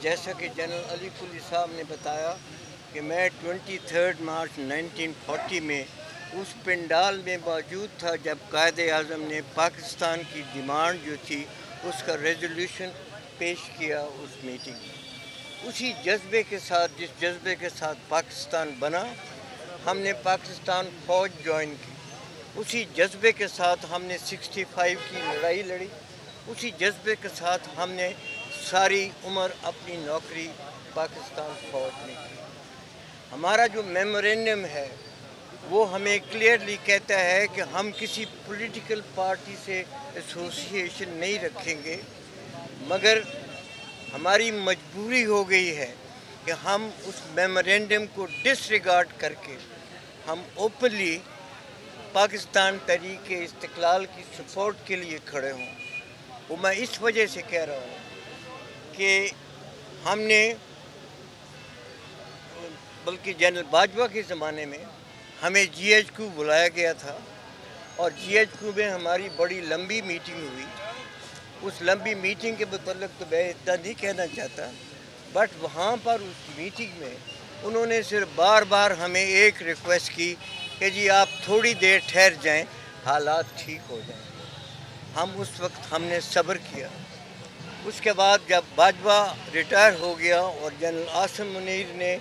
जैसा कि जनरल अली कुली साहब ने बताया कि मैं 23 मार्च 1940 में उस पंडाल में मौजूद था जब कायद-ए-आज़म ने पाकिस्तान की डिमांड जो थी उसका रेजोल्यूशन पेश किया उस मीटिंग में। उसी जज्बे के साथ, जिस जज्बे के साथ पाकिस्तान बना, हमने पाकिस्तान फ़ौज ज्वाइन की। उसी जज्बे के साथ हमने 65 की लड़ाई लड़ी। उसी जज्बे के साथ हमने सारी उम्र अपनी नौकरी पाकिस्तान फ़ौज में की। हमारा जो मेमोरेंडम है वो हमें क्लियरली कहता है कि हम किसी पॉलिटिकल पार्टी से एसोसिएशन नहीं रखेंगे, मगर हमारी मजबूरी हो गई है कि हम उस मेमोरेंडम को डिसरिगार्ड करके हम ओपनली पाकिस्तान तहरीक इस्तिक़लाल की सपोर्ट के लिए खड़े हों। वो मैं इस वजह से कह रहा हूँ कि हमने, बल्कि जनरल बाजवा के ज़माने में हमें GHQ बुलाया गया था और GHQ में हमारी बड़ी लंबी मीटिंग हुई। उस लंबी मीटिंग के मतलब तो मैं इतना नहीं कहना चाहता, बट वहाँ पर उस मीटिंग में उन्होंने सिर्फ बार बार हमें एक रिक्वेस्ट की कि जी आप थोड़ी देर ठहर जाएं, हालात ठीक हो जाएं। हम उस वक्त हमने सब्र किया। उसके बाद जब बाजवा रिटायर हो गया और जनरल आसिम मुनीर ने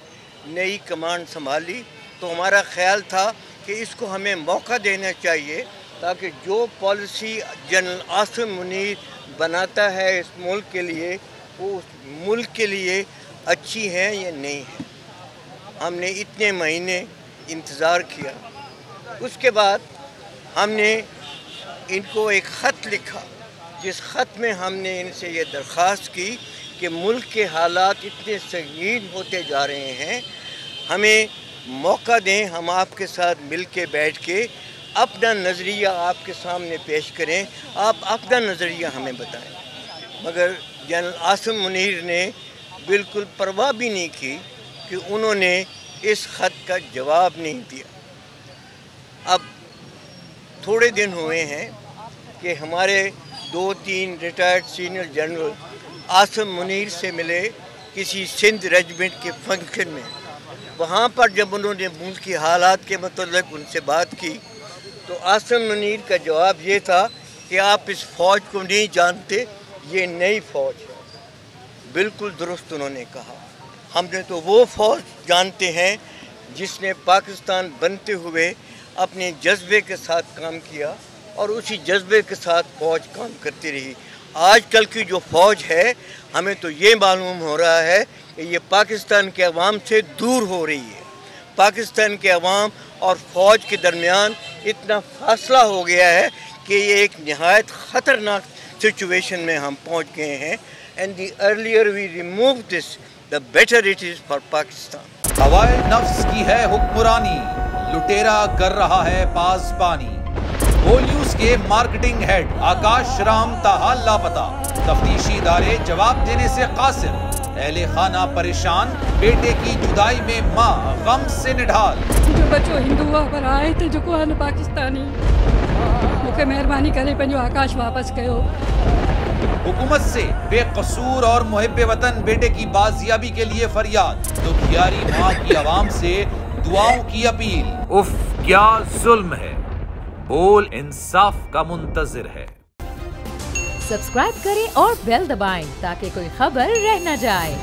नई कमांड संभाली तो हमारा ख्याल था कि इसको हमें मौका देना चाहिए ताकि जो पॉलिसी जनरल आसिम मुनीर बनाता है इस मुल्क के लिए, वो उस मुल्क के लिए अच्छी है या नहीं है। हमने इतने महीने इंतज़ार किया। उसके बाद हमने इनको एक ख़त लिखा, जिस ख़त में हमने इनसे ये दरख्वास्त की कि मुल्क के हालात इतने संगीन होते जा रहे हैं, हमें मौका दें, हम आपके साथ मिल के बैठ के अपना नज़रिया आपके सामने पेश करें, आप अपना नज़रिया हमें बताएं। मगर जनरल आसिम मुनीर ने बिल्कुल परवाह भी नहीं की कि उन्होंने इस ख़त का जवाब नहीं दिया। अब थोड़े दिन हुए हैं कि हमारे 2-3 retired senior general Asim Munir से मिले किसी सिंध रेजिमेंट के फंक्शन में। वहाँ पर जब उन्होंने मुल्क की हालात के मतलब उनसे बात की तो आसिम मुनीर का जवाब ये था कि आप इस फ़ौज को नहीं जानते, ये नई फ़ौज है। बिल्कुल दुरुस्त उन्होंने कहा। हमने तो वो फ़ौज जानते हैं जिसने पाकिस्तान बनते हुए अपने जज्बे के साथ काम किया और उसी जज्बे के साथ फ़ौज काम करती रही। आजकल की जो फ़ौज है, हमें तो ये मालूम हो रहा है कि ये पाकिस्तान के अवाम से दूर हो रही है। पाकिस्तान के अवाम और फ़ौज के दरमियान इतना फासला हो गया है कि ये एक नहायत ख़तरनाक सिचुएशन में हम पहुँच गए हैं। And the earlier we remove this, the better it is for Pakistan. हवाए नफ्स की है हुक्मरानी, लुटेरा कर रहा है पासबानी। होल न्यूज़ के मार्केटिंग हेड आकाश राम ताहा लापता, तफ्तीशी इदारे जवाब देने से कासिर, अहले खाना परेशान, बेटे की जुदाई में माँ गम से निढाल। जो बच्चों हिंदू पर आए थे जो को पाकिस्तानी, मुझे मेहरबानी करे पंहिंजो आकाश वापस कयो। हुकूमत से बेकसूर और मुहिब्बे वतन बेटे की बाजियाबी के लिए फरियाद, दुखियारी माँ की आवाम से दुआओं की अपील। उफ क्या जुल्म है, बोल इंसाफ का मुंतजिर है। सब्सक्राइब करें और बेल दबाएं ताकि कोई खबर रह न जाए।